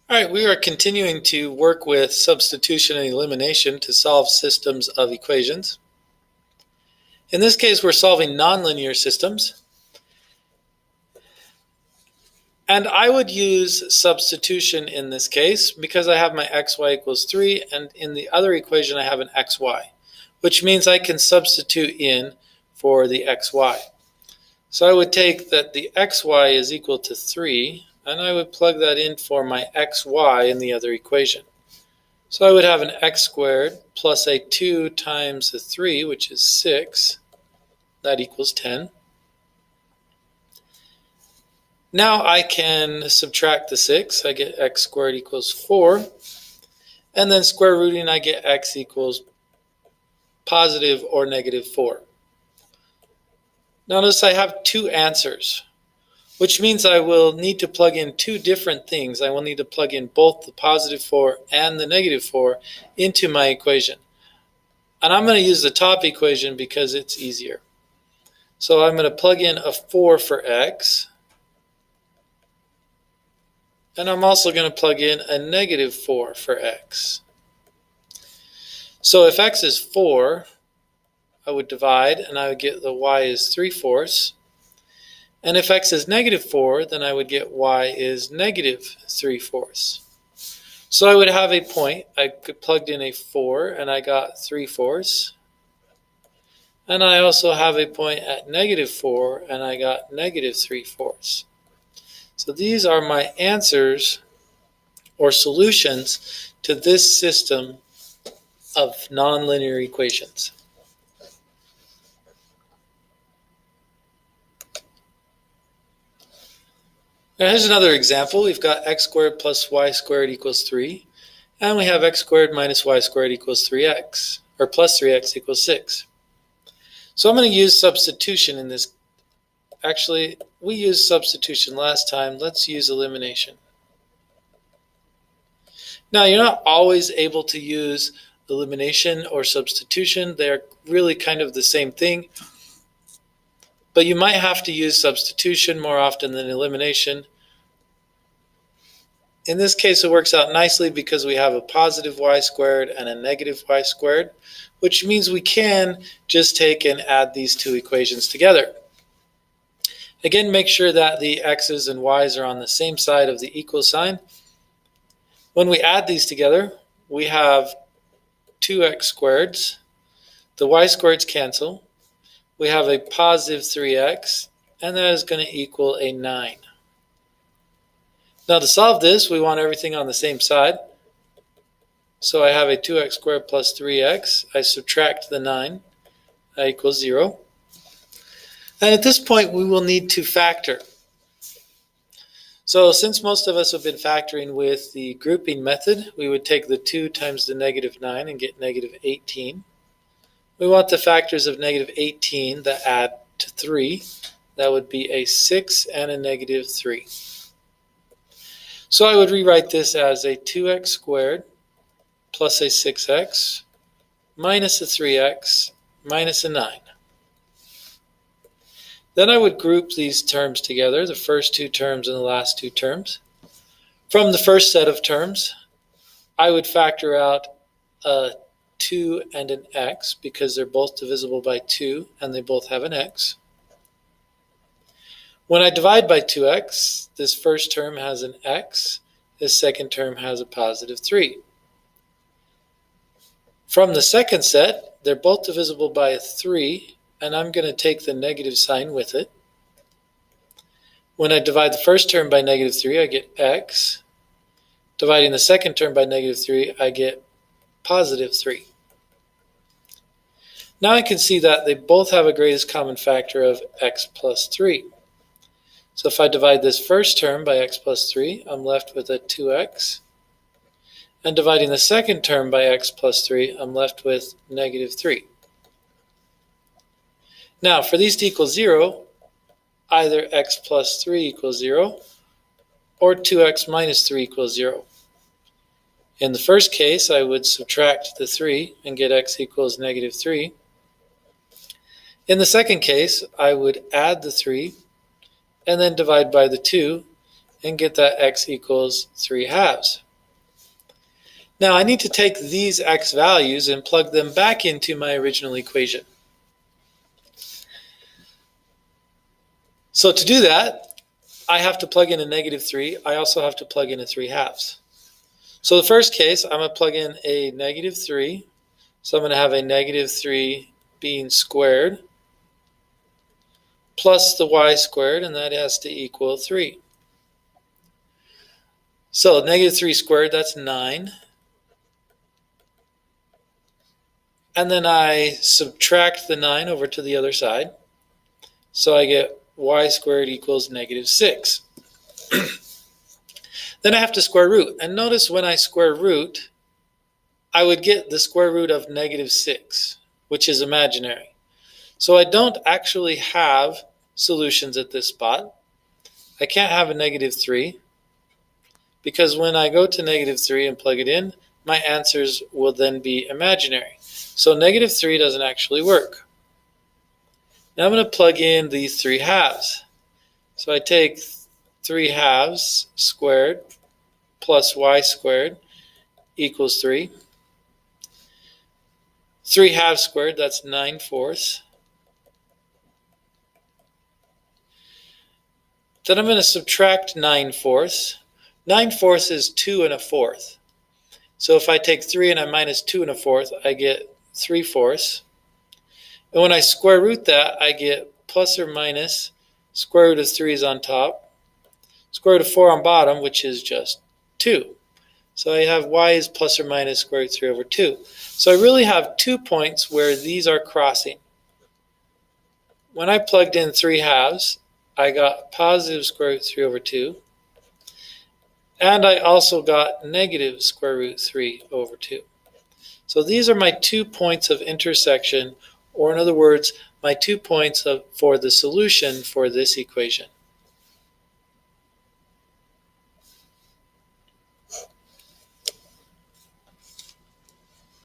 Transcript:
All right, we are continuing to work with substitution and elimination to solve systems of equations. In this case, we're solving nonlinear systems. And I would use substitution in this case because I have my xy equals 3, and in the other equation I have an xy, which means I can substitute in for the xy. So I would take that the xy is equal to 3, and I would plug that in for my xy in the other equation. So I would have an x squared plus a 2 times a 3, which is 6. That equals 10. Now I can subtract the 6. I get x squared equals 4. And then square rooting, I get x equals positive or negative 4. Notice I have two answers, which means I will need to plug in two different things. I will need to plug in both the positive 4 and the negative 4 into my equation. And I'm going to use the top equation because it's easier. So I'm going to plug in a 4 for x. And I'm also going to plug in a negative 4 for x. So if x is 4, I would divide, and I would get the y is 3/4. And if x is negative 4, then I would get y is negative 3/4. So I would have a point. I plugged in a 4, and I got 3/4. And I also have a point at negative 4, and I got negative 3/4. So these are my answers or solutions to this system of nonlinear equations. Now here's another example. We've got x squared plus y squared equals 3. And we have x squared minus y squared equals 3x, or plus 3x equals 6. So I'm going to use substitution in this. Actually, we used substitution last time. Let's use elimination. Now, you're not always able to use elimination or substitution. They're really kind of the same thing. But you might have to use substitution more often than elimination. In this case, it works out nicely because we have a positive y squared and a negative y squared, which means we can just take and add these two equations together. Again, make sure that the x's and y's are on the same side of the equal sign. When we add these together, we have 2x squareds. The y squareds cancel. We have a positive 3x, and that is going to equal a 9. Now to solve this, we want everything on the same side. So I have a 2x squared plus 3x. I subtract the 9. That equals 0. And at this point, we will need to factor. So since most of us have been factoring with the grouping method, we would take the 2 times the negative 9 and get negative 18. We want the factors of negative 18 that add to 3. That would be a 6 and a negative 3. So I would rewrite this as a 2x squared plus a 6x minus a 3x minus a 9. Then I would group these terms together, the first two terms and the last two terms. From the first set of terms, I would factor out a 2 and an x because they're both divisible by 2 and they both have an x. When I divide by 2x, this first term has an x, this second term has a positive 3. From the second set, they're both divisible by a 3, and I'm going to take the negative sign with it. When I divide the first term by negative 3, I get x. Dividing the second term by negative 3, I get positive 3. Now I can see that they both have a greatest common factor of x plus 3. So if I divide this first term by x plus 3, I'm left with a 2x. And dividing the second term by x plus 3, I'm left with negative 3. Now, for these to equal 0, either x plus 3 equals 0 or 2x minus 3 equals 0. In the first case, I would subtract the 3 and get x equals negative 3. In the second case, I would add the 3 and then divide by the 2 and get that x equals 3/2. Now I need to take these x values and plug them back into my original equation. So to do that, I have to plug in a -3. I also have to plug in a 3/2. So the first case, I'm going to plug in a -3. So I'm going to have a -3 being squared plus the y squared, and that has to equal 3. So -3 squared, that's 9. And then I subtract the 9 over to the other side. So I get y squared equals -6. Then I have to square root. And notice when I square root, I would get the square root of -6, which is imaginary. So I don't actually have solutions at this spot. I can't have a -3 because when I go to -3 and plug it in, my answers will then be imaginary. So -3 doesn't actually work. Now I'm going to plug in the 3/2. So I take 3/2 squared plus y squared equals 3. 3/2 squared, that's 9/4. Then I'm going to subtract 9/4. 9/4 is 2 1/4. So if I take 3 and I minus 2 1/4, I get 3/4. And when I square root that, I get plus or minus square root of 3 is on top, square root of 4 on bottom, which is just 2. So I have y is plus or minus square root of 3 over 2. So I really have 2 points where these are crossing. When I plugged in 3/2, I got positive square root of 3 over 2. And I also got negative square root 3 over 2. So these are my 2 points of intersection, or in other words, my 2 points for the solution for this equation.